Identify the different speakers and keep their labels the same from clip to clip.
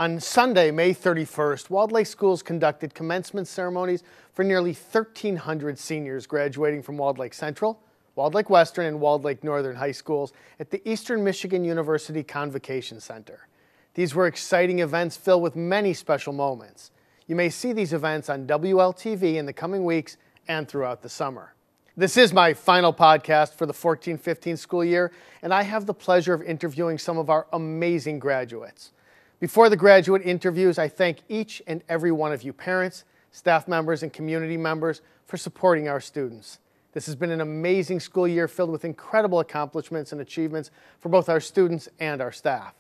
Speaker 1: On Sunday, May 31st, Walled Lake Schools conducted commencement ceremonies for nearly 1,300 seniors graduating from Walled Lake Central, Walled Lake Western, and Walled Lake Northern high schools at the Eastern Michigan University Convocation Center. These were exciting events filled with many special moments. You may see these events on WLTV in the coming weeks and throughout the summer. This is my final podcast for the 14-15 school year, and I have the pleasure of interviewing some of our amazing graduates. Before the graduate interviews, I thank each and every one of you parents, staff members, and community members for supporting our students. This has been an amazing school year filled with incredible accomplishments and achievements for both our students and our staff.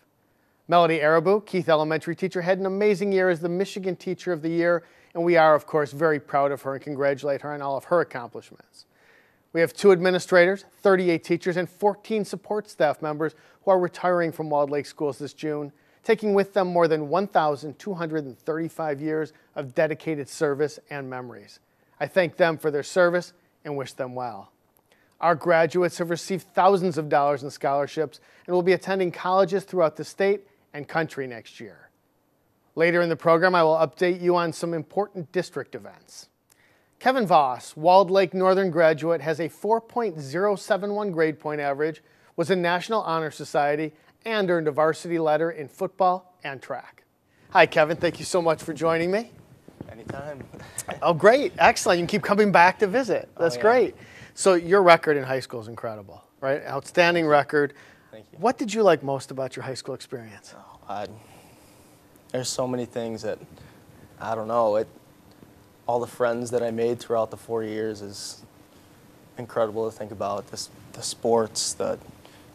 Speaker 1: Melody Arabu, Keith Elementary teacher, had an amazing year as the Michigan Teacher of the Year, and we are, of course, very proud of her and congratulate her on all of her accomplishments. We have 2 administrators, 38 teachers, and 14 support staff members who are retiring from Walled Lake Schools this June, taking with them more than 1,235 years of dedicated service and memories. I thank them for their service and wish them well. Our graduates have received thousands of dollars in scholarships and will be attending colleges throughout the state and country next year. Later in the program, I will update you on some important district events. Kevin Voss, Walled Lake Northern graduate, has a 4.071 grade point average, was in National Honor Society, and earned a varsity letter in football and track. Hi, Kevin. Thank you so much for joining me.
Speaker 2: Anytime.
Speaker 1: Oh, great. Excellent. You can keep coming back to visit. That's great. So your record in high school is incredible, right? Outstanding record.
Speaker 2: Thank you.
Speaker 1: What did you like most about your high school experience?
Speaker 2: There's so many things that, I don't know, all the friends that I made throughout the 4 years is incredible to think about. The sports,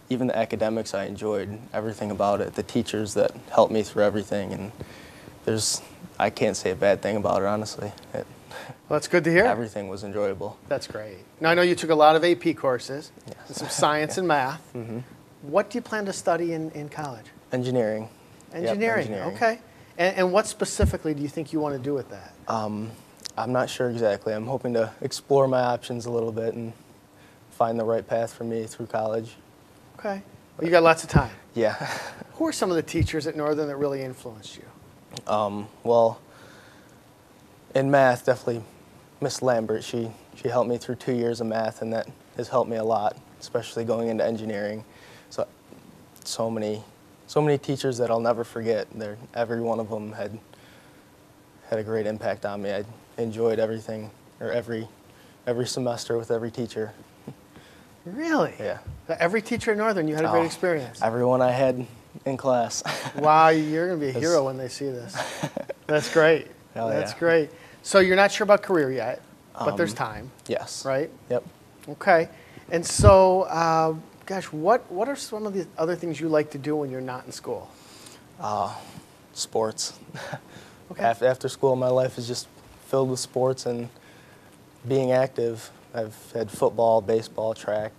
Speaker 2: even the academics, I enjoyed everything about it. The teachers that helped me through everything, and I can't say a bad thing about it, honestly.
Speaker 1: Well, that's good to hear.
Speaker 2: Everything was enjoyable.
Speaker 1: That's great. Now, I know you took a lot of AP courses, and some science and math.
Speaker 2: Mm-hmm.
Speaker 1: What do you plan to study in college?
Speaker 2: Engineering.
Speaker 1: Engineering,
Speaker 2: Yep, engineering.
Speaker 1: Okay. And what specifically do you think you want to do with that?
Speaker 2: I'm not sure exactly. I'm hoping to explore my options a little bit and find the right path for me through college.
Speaker 1: Okay. Well, you got lots of time.
Speaker 2: Yeah.
Speaker 1: Who are some of the teachers at Northern that really influenced you?
Speaker 2: Well, in math, definitely Miss Lambert. She helped me through 2 years of math, and that has helped me a lot, especially going into engineering. So many teachers that I'll never forget. Every one of them had a great impact on me. I enjoyed everything, or every semester with every teacher.
Speaker 1: Really?
Speaker 2: Yeah.
Speaker 1: Every teacher at Northern, you had a great experience.
Speaker 2: Everyone I had in class.
Speaker 1: Wow, you're going to be a hero when they see this. That's great. That's great. So you're not sure about career yet, but there's time.
Speaker 2: Yes.
Speaker 1: Right?
Speaker 2: Yep.
Speaker 1: Okay. And so, gosh, what are some of the other things you like to do when you're not in school?
Speaker 2: Sports.
Speaker 1: Okay.
Speaker 2: After school, my life is just filled with sports and being active. I've had football, baseball, track,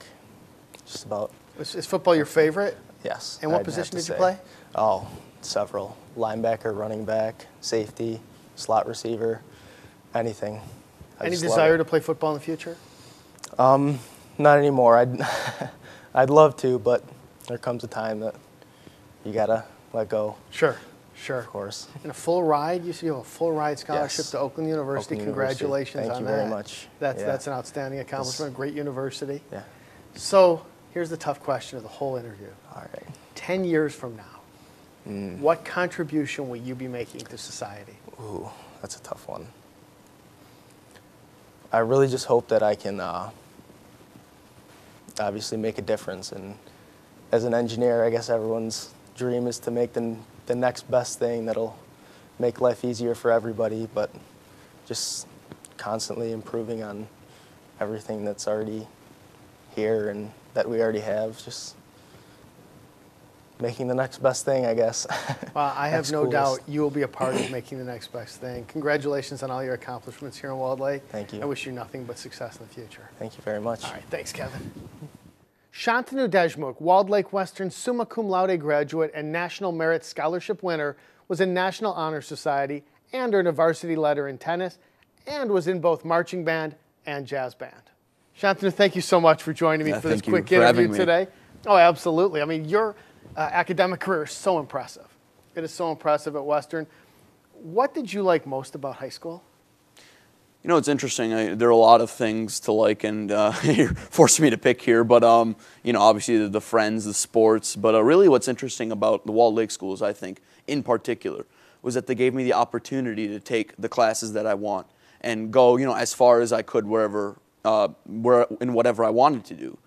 Speaker 2: just about.
Speaker 1: Is football your favorite?
Speaker 2: Yes.
Speaker 1: And what
Speaker 2: I'd
Speaker 1: position
Speaker 2: have to
Speaker 1: did you
Speaker 2: say.
Speaker 1: play?
Speaker 2: Oh, several. Linebacker, running back, safety, slot receiver, anything.
Speaker 1: Any desire to play football in the future?
Speaker 2: Not anymore. I'd love to, but there comes a time that you gotta let go.
Speaker 1: Sure.
Speaker 2: Of course.
Speaker 1: And a full ride? You have a full ride scholarship
Speaker 2: Yes.
Speaker 1: to Oakland University.
Speaker 2: Oakland
Speaker 1: Congratulations
Speaker 2: University.
Speaker 1: on that.
Speaker 2: Thank you very much.
Speaker 1: That's an outstanding accomplishment. Great university.
Speaker 2: Yeah.
Speaker 1: So here's the tough question of the whole interview.
Speaker 2: All right.
Speaker 1: 10 years from now, what contribution will you be making to society?
Speaker 2: Ooh, that's a tough one. I really just hope that I can obviously make a difference. And as an engineer, I guess everyone's dream is to make the next best thing that'll make life easier for everybody, but just constantly improving on everything that's already here and that we already have, just making the next best thing, I guess.
Speaker 1: Well, I have no doubt you will be a part of making the next best thing. Congratulations on all your accomplishments here in Walled Lake.
Speaker 2: Thank you.
Speaker 1: I wish you nothing but success in the future.
Speaker 2: Thank you very much.
Speaker 1: All right, thanks, Kevin. Shantanu Deshmukh, Walled Lake Western summa cum laude graduate and National Merit Scholarship winner, was in National Honor Society and earned a varsity letter in tennis and was in both marching band and jazz band. Shantanu, thank you so much for joining me for this quick interview today. Oh, absolutely. I mean, your academic career is so impressive. It is so impressive at Western. What did you like most about high school?
Speaker 3: You know, it's interesting. There are a lot of things to like, and you're forcing me to pick here. But you know, obviously the friends, the sports. But really, what's interesting about the Walled Lake schools, I think, in particular, was that they gave me the opportunity to take the classes that I want and go, you know, as far as I could wherever, in whatever I wanted to do.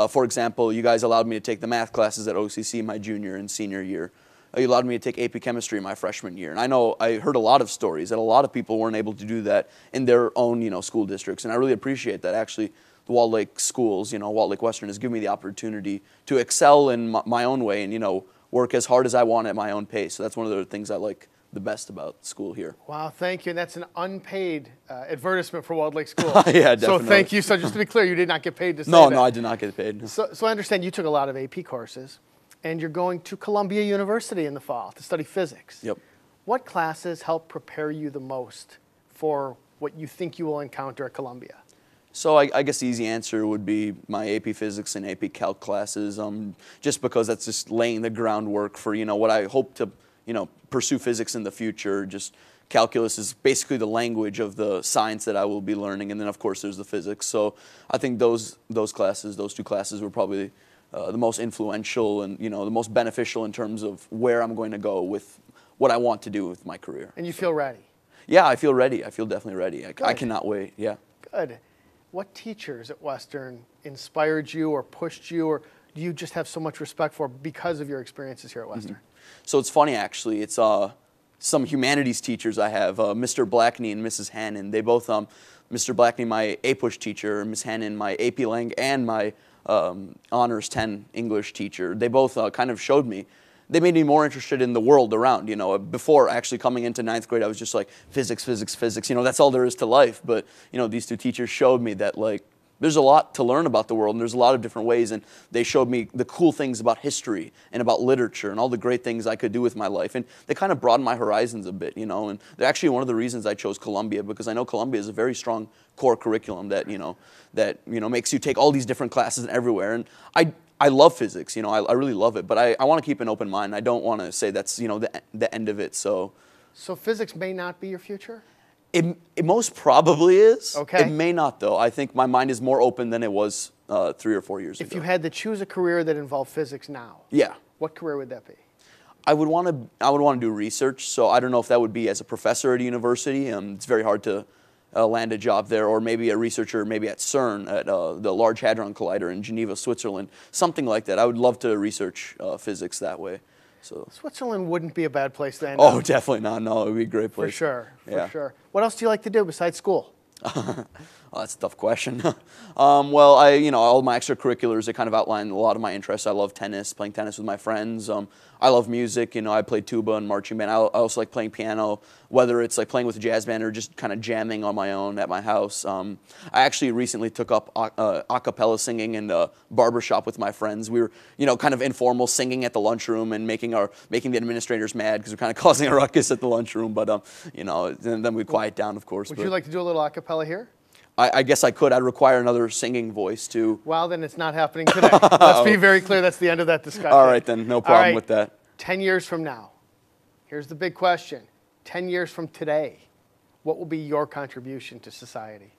Speaker 3: For example, you guys allowed me to take the math classes at OCC my junior and senior year. You allowed me to take AP Chemistry my freshman year. And I know I heard a lot of stories that a lot of people weren't able to do that in their own, you know, school districts. And I really appreciate that. Actually, the Walled Lake schools, you know, Walled Lake Western has given me the opportunity to excel in my own way and, you know, work as hard as I want at my own pace. So that's one of the things I like the best about school here.
Speaker 1: Wow, thank you. And that's an unpaid advertisement for Walled Lake School.
Speaker 3: Yeah, definitely.
Speaker 1: So thank you. So just to be clear, you did not get paid to say
Speaker 3: No,
Speaker 1: that.
Speaker 3: no, I did not get paid.
Speaker 1: So I understand you took a lot of AP courses, and you're going to Columbia University in the fall to study physics.
Speaker 3: Yep.
Speaker 1: What classes help prepare you the most for what you think you will encounter at Columbia?
Speaker 3: So I guess the easy answer would be my AP Physics and AP Calc classes, just because that's just laying the groundwork for, you know, what I hope to, you know, pursue physics in the future. Just calculus is basically the language of the science that I will be learning, and then of course there's the physics. So I think those classes, those two classes, were probably the most influential and, you know, the most beneficial in terms of where I'm going to go with what I want to do with my career.
Speaker 1: And you feel ready?
Speaker 3: Yeah, I feel ready. I feel definitely ready. I cannot wait. Yeah.
Speaker 1: Good. What teachers at Western inspired you or pushed you, or do you just have so much respect for because of your experiences here at Western?
Speaker 3: So it's funny, actually. It's some humanities teachers I have, Mr. Blackney and Mrs. Hannon. They both, Mr. Blackney, my APUSH teacher, Ms. Hannon, my AP Lang, and my Honors 10 English teacher. They both kind of showed me. They made me more interested in the world around, you know. Before actually coming into 9th grade, I was just like, physics, physics, physics. You know, that's all there is to life. But, you know, these two teachers showed me that, like, there's a lot to learn about the world, and there's a lot of different ways, and they showed me the cool things about history and about literature and all the great things I could do with my life, and they kind of broadened my horizons a bit, you know, and they're actually one of the reasons I chose Columbia, because I know Columbia is a very strong core curriculum that makes you take all these different classes everywhere, and I love physics, you know, I really love it, but I want to keep an open mind. I don't want to say that's, you know, the end of it, so.
Speaker 1: So physics may not be your future?
Speaker 3: It most probably is.
Speaker 1: Okay.
Speaker 3: It may not, though. I think my mind is more open than it was 3 or 4 years ago.
Speaker 1: If you had to choose a career that involved physics now,
Speaker 3: yeah,
Speaker 1: what career would that be?
Speaker 3: I would want to do research. So I don't know if that would be as a professor at a university. It's very hard to land a job there, or maybe a researcher, maybe at CERN, at the Large Hadron Collider in Geneva, Switzerland, something like that. I would love to research physics that way. So.
Speaker 1: Switzerland wouldn't be a bad place to end
Speaker 3: Oh,
Speaker 1: up.
Speaker 3: definitely not. No, it would be a great place.
Speaker 1: For sure,
Speaker 3: Yeah.
Speaker 1: for sure. What else do you like to do besides school?
Speaker 3: Oh, that's a tough question. Well, all my extracurriculars, they kind of outline a lot of my interests. I love tennis, playing tennis with my friends. I love music. You know, I play tuba and marching band. I also like playing piano, whether it's like playing with a jazz band or just kind of jamming on my own at my house. I actually recently took up a cappella singing in a barbershop with my friends. We were, you know, kind of informal singing at the lunchroom and making the administrators mad because we're kind of causing a ruckus at the lunchroom. But you know, and then we quiet down, of course.
Speaker 1: Would you like to do a little a cappella here?
Speaker 3: I guess I could. I'd require another singing voice too.
Speaker 1: Well, then it's not happening today. Let's be very clear. That's the end of that discussion.
Speaker 3: All right, then. No problem with that.
Speaker 1: 10 years from now, here's the big question. 10 years from today, what will be your contribution to society?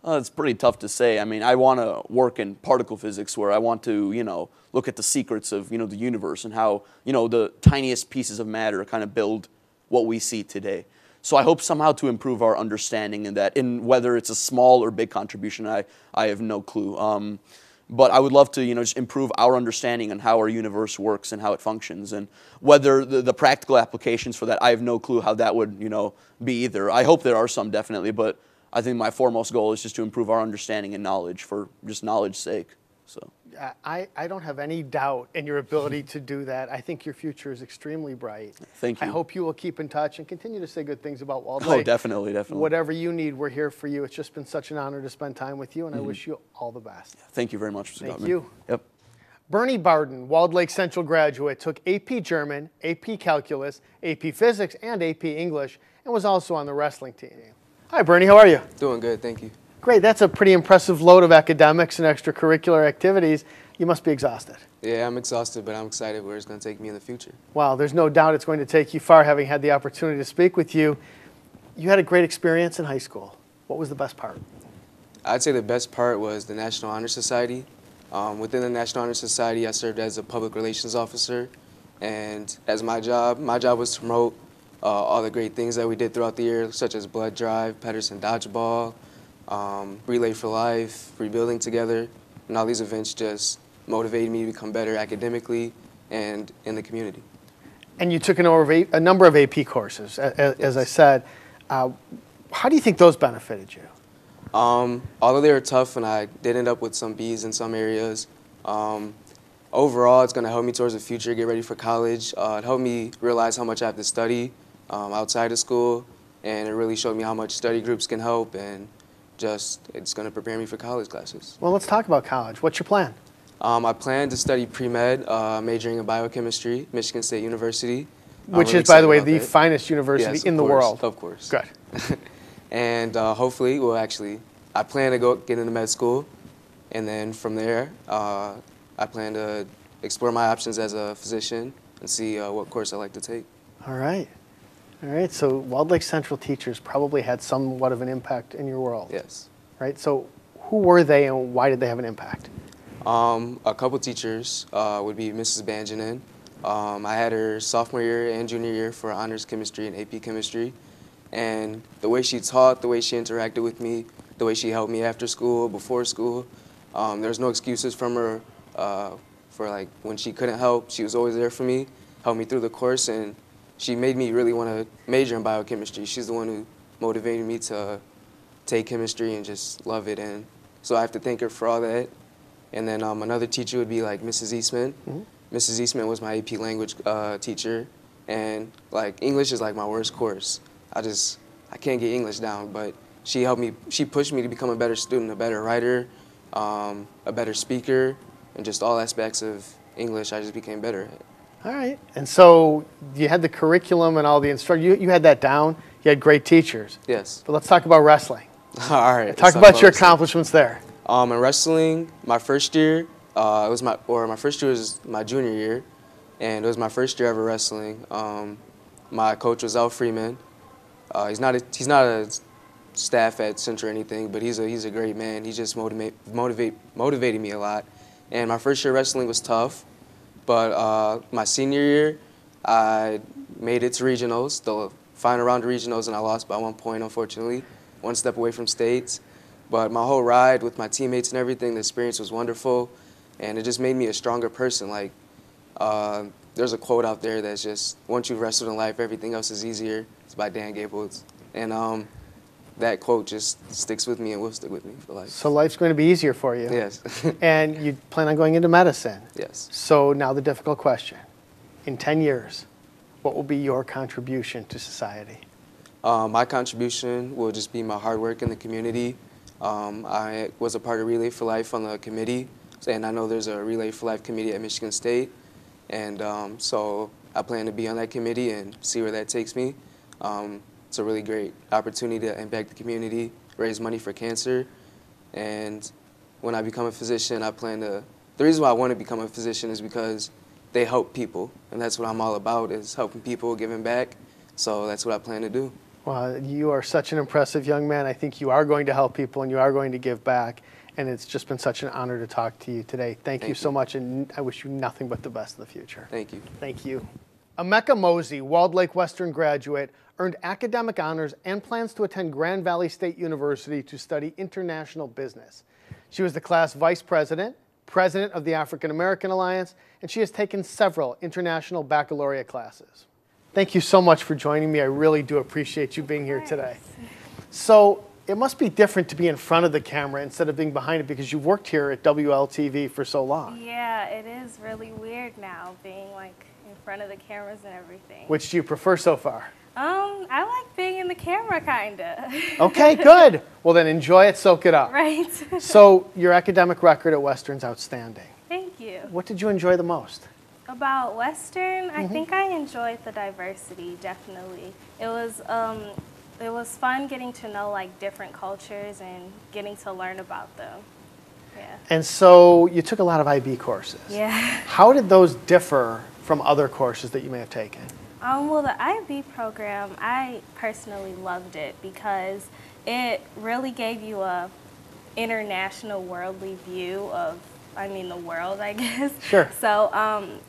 Speaker 3: It's pretty tough to say. I mean, I want to work in particle physics where I want to, you know, look at the secrets of, you know, the universe and how, you know, the tiniest pieces of matter kind of build what we see today. So I hope somehow to improve our understanding in that, in whether it's a small or big contribution, I have no clue. But I would love to, you know, just improve our understanding on how our universe works and how it functions, and whether the practical applications for that, I have no clue how that would, you know, be either. I hope there are some, definitely, but I think my foremost goal is just to improve our understanding and knowledge for just knowledge's sake. So.
Speaker 1: I don't have any doubt in your ability to do that. I think your future is extremely bright.
Speaker 3: Thank you.
Speaker 1: I hope you will keep in touch and continue to say good things about Walled
Speaker 3: Oh,
Speaker 1: Lake.
Speaker 3: definitely, definitely.
Speaker 1: Whatever you need, we're here for you. It's just been such an honor to spend time with you, and I wish you all the best.
Speaker 3: Thank you very much, Mr.
Speaker 1: Thank
Speaker 3: Gutman.
Speaker 1: you.
Speaker 3: Yep.
Speaker 1: Bernie Barden, Walled Lake Central graduate, took AP German, AP Calculus, AP Physics, and AP English, and was also on the wrestling team. Hi, Bernie. How are you?
Speaker 4: Doing good, thank you.
Speaker 1: Great. That's a pretty impressive load of academics and extracurricular activities. You must be exhausted.
Speaker 4: Yeah, I'm exhausted, but I'm excited where it's going to take me in the future.
Speaker 1: Well, there's no doubt it's going to take you far, having had the opportunity to speak with you. You had a great experience in high school. What was the best part?
Speaker 4: I'd say the best part was the National Honor Society. Within the National Honor Society, I served as a public relations officer, and as my job was to promote all the great things that we did throughout the year, such as blood drive, Pedersen dodgeball, Relay for Life, Rebuilding Together, and all these events just motivated me to become better academically and in the community.
Speaker 1: And you took a number of AP courses, as I said. How do you think those benefited you?
Speaker 4: Although they were tough and I did end up with some B's in some areas, overall it's going to help me towards the future, get ready for college. It helped me realize how much I have to study outside of school, and it really showed me how much study groups can help, and it's going to prepare me for college classes.
Speaker 1: Well, let's talk about college. What's your plan?
Speaker 4: I plan to study pre-med, majoring in biochemistry, Michigan State University.
Speaker 1: Which is, by the way, the finest university
Speaker 4: Yes,
Speaker 1: in the world.
Speaker 4: Of course.
Speaker 1: Good.
Speaker 4: And hopefully, I plan to get into med school, and then from there, I plan to explore my options as a physician and see what course I'd like to take.
Speaker 1: All right. All right. So Walled Lake Central teachers probably had somewhat of an impact in your world.
Speaker 4: Yes.
Speaker 1: Right. So who were they and why did they have an impact?
Speaker 4: A couple teachers would be Mrs. Banjanin. I had her sophomore year and junior year for honors chemistry and AP chemistry. And the way she taught, the way she interacted with me, the way she helped me after school, before school, there's no excuses from her for like when she couldn't help. She was always there for me, helped me through the course, and she made me really want to major in biochemistry. She's the one who motivated me to take chemistry and just love it. And so I have to thank her for all that. And then another teacher would be like Mrs. Eastman. Mm-hmm. Mrs. Eastman was my AP language teacher, and like English is like my worst course. I can't get English down, but she helped me, she pushed me to become a better student, a better writer, a better speaker, and just all aspects of English I just became better at.
Speaker 1: All right. And so you had the curriculum and all the instruction. You had that down. You had great teachers.
Speaker 4: Yes.
Speaker 1: But let's talk about wrestling.
Speaker 4: All right.
Speaker 1: Talk about your accomplishments there.
Speaker 4: In wrestling, my first year, my first year was my junior year, and it was my first year ever wrestling. My coach was Al Freeman. He's not a staff at Central or anything, but he's a great man. He just motivated me a lot. And my first year wrestling was tough, but my senior year, I made it to regionals, the final round of regionals, and I lost by 1 point, unfortunately, one step away from states. But my whole ride with my teammates and everything, the experience was wonderful, and it just made me a stronger person. Like, there's a quote out there that's just, once you've wrestled in life, everything else is easier. It's by Dan Gables. And that quote just sticks with me and will stick with me for life.
Speaker 1: So life's going to be easier for you.
Speaker 4: Yes.
Speaker 1: And you plan on going into medicine.
Speaker 4: Yes.
Speaker 1: So now the difficult question. In 10 years, what will be your contribution to society?
Speaker 4: My contribution will just be my hard work in the community. I was a part of Relay for Life on the committee, and I know there's a Relay for Life committee at Michigan State, and so I plan to be on that committee and see where that takes me. It's a really great opportunity to impact the community, raise money for cancer, and when I become a physician, the reason why I want to become a physician is because they help people, and that's what I'm all about, is helping people, giving back, so that's what I plan to do.
Speaker 1: Well, you are such an impressive young man. I think you are going to help people and you are going to give back. And it's just been such an honor to talk to you today. Thank you so much, and I wish you nothing but the best in the future.
Speaker 4: Thank you.
Speaker 1: Thank you. Emeka Mosey, Walled Lake Western graduate, earned academic honors and plans to attend Grand Valley State University to study international business. She was the class vice president, president of the African American Alliance, and she has taken several international baccalaureate classes. Thank you so much for joining me. I really do appreciate you being here today. So it must be different to be in front of the camera instead of being behind it, because you've worked here at WLTV for so long.
Speaker 5: Yeah, it is really weird now being like in front of the cameras and everything.
Speaker 1: Which do you prefer so far?
Speaker 5: I like being in the camera, kinda.
Speaker 1: Okay, good. Well then enjoy it, soak it up.
Speaker 5: Right.
Speaker 1: So your academic record at Western's outstanding.
Speaker 5: Thank you.
Speaker 1: What did you enjoy the most?
Speaker 5: About Western, I think I enjoyed the diversity, definitely. It was fun getting to know like different cultures and getting to learn about them. Yeah.
Speaker 1: And so you took a lot of IB courses.
Speaker 5: Yeah.
Speaker 1: How did those differ from other courses that you may have taken?
Speaker 5: Well, the IB program, I personally loved it because it really gave you a international worldly view of, the world, I guess.
Speaker 1: Sure.
Speaker 5: So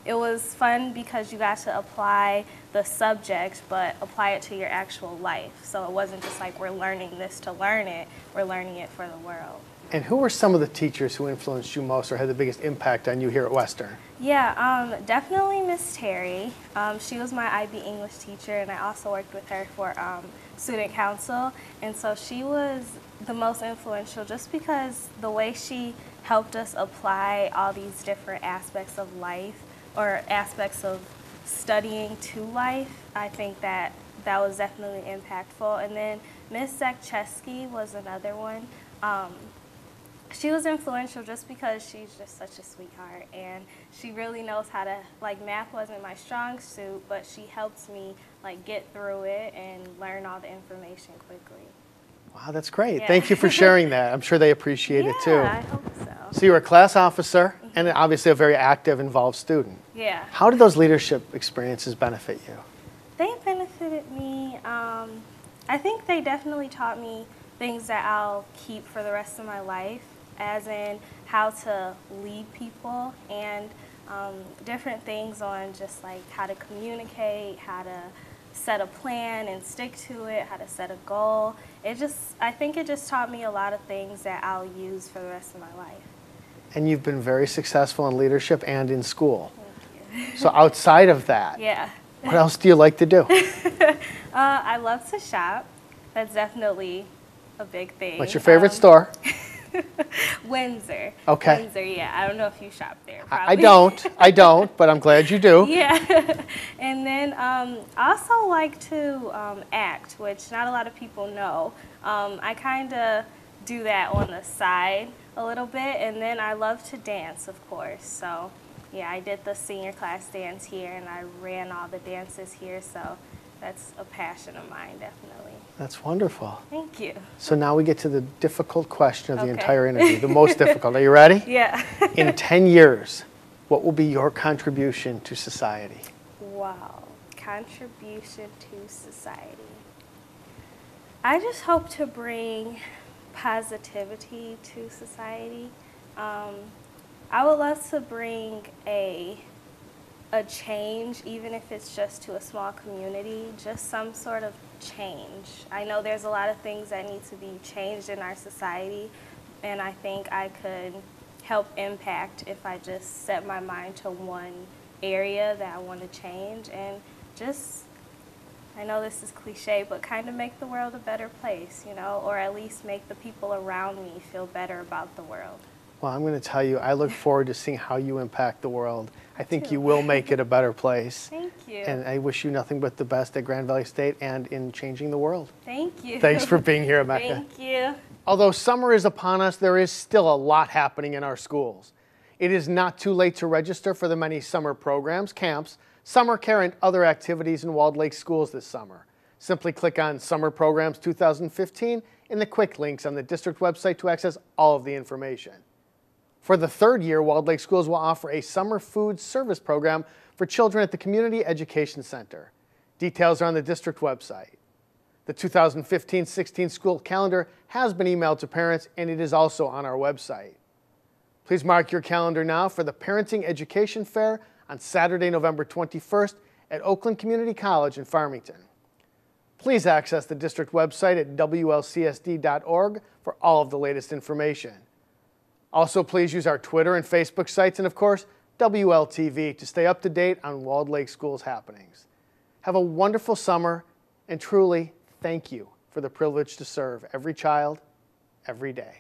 Speaker 5: it was fun because you got to apply the subject, but apply it to your actual life. So it wasn't just like we're learning this to learn it, we're learning it for the world.
Speaker 1: And who were some of the teachers who influenced you most or had the biggest impact on you here at Western?
Speaker 5: Yeah, definitely Miss Terry. She was my IB English teacher, and I also worked with her for student council. And so she was the most influential just because the way she helped us apply all these different aspects of life or aspects of studying to life, I think that was definitely impactful. And then Miss Zakcheski was another one. She was influential just because she's just such a sweetheart, and she really knows how to, math wasn't my strong suit, but she helps me get through it and learn all the information quickly.
Speaker 1: Wow, that's great.
Speaker 5: Yeah.
Speaker 1: Thank you for sharing that. I'm sure they appreciate it too.
Speaker 5: Yeah, I hope so.
Speaker 1: So you were a class officer and obviously a very active, involved student.
Speaker 5: Yeah.
Speaker 1: How did those leadership experiences benefit you?
Speaker 5: They benefited me. I think they definitely taught me things that I'll keep for the rest of my life, as in how to lead people and different things on just how to communicate, how to set a plan and stick to it, how to set a goal. I think it just taught me a lot of things that I'll use for the rest of my life.
Speaker 1: And you've been very successful in leadership and in school.
Speaker 5: Thank you.
Speaker 1: So outside of that,
Speaker 5: Yeah.
Speaker 1: what else do you like to do?
Speaker 5: I love to shop. That's definitely a big thing.
Speaker 1: What's your favorite store?
Speaker 5: Windsor.
Speaker 1: Okay.
Speaker 5: Windsor, yeah. I don't know if you shop there.
Speaker 1: I
Speaker 5: Probably.
Speaker 1: I don't, but I'm glad you do.
Speaker 5: Yeah. And then I also like to act, which not a lot of people know. I kind of do that on the side a little bit, and then I love to dance, of course. So yeah, I did the senior class dance here, and I ran all the dances here, so that's a passion of mine, definitely.
Speaker 1: That's wonderful.
Speaker 5: Thank you.
Speaker 1: So now we get to the difficult question of the
Speaker 5: Okay.
Speaker 1: entire interview, the most difficult. Are you ready?
Speaker 5: Yeah.
Speaker 1: In 10 years, what will be your contribution to society?
Speaker 5: Wow. Contribution to society. I just hope to bring positivity to society. I would love to bring a change, even if it's just to a small community, just some sort of change. I know there's a lot of things that need to be changed in our society, and I think I could help impact if I just set my mind to one area that I want to change and just, I know this is cliche, but kind of make the world a better place, or at least make the people around me feel better about the world.
Speaker 1: Well, I'm going to tell you, I look forward to seeing how you impact the world. I think
Speaker 5: too.
Speaker 1: you will make it a better place.
Speaker 5: Thank you.
Speaker 1: And I wish you nothing but the best at Grand Valley State and in changing the world.
Speaker 5: Thank you.
Speaker 1: Thanks for being here, Emeka.
Speaker 5: Thank you.
Speaker 1: Although summer is upon us, there is still a lot happening in our schools. It is not too late to register for the many summer programs, camps, summer care, and other activities in Walled Lake schools this summer. Simply click on Summer Programs 2015 in the quick links on the district website to access all of the information. For the third year, Walled Lake Schools will offer a summer food service program for children at the Community Education Center. Details are on the district website. The 2015-16 school calendar has been emailed to parents, and it is also on our website. Please mark your calendar now for the Parenting Education Fair on Saturday, November 21st at Oakland Community College in Farmington. Please access the district website at WLCSD.org for all of the latest information. Also, please use our Twitter and Facebook sites and, of course, WLTV to stay up to date on Walled Lake Schools happenings. Have a wonderful summer, and truly, thank you for the privilege to serve every child, every day.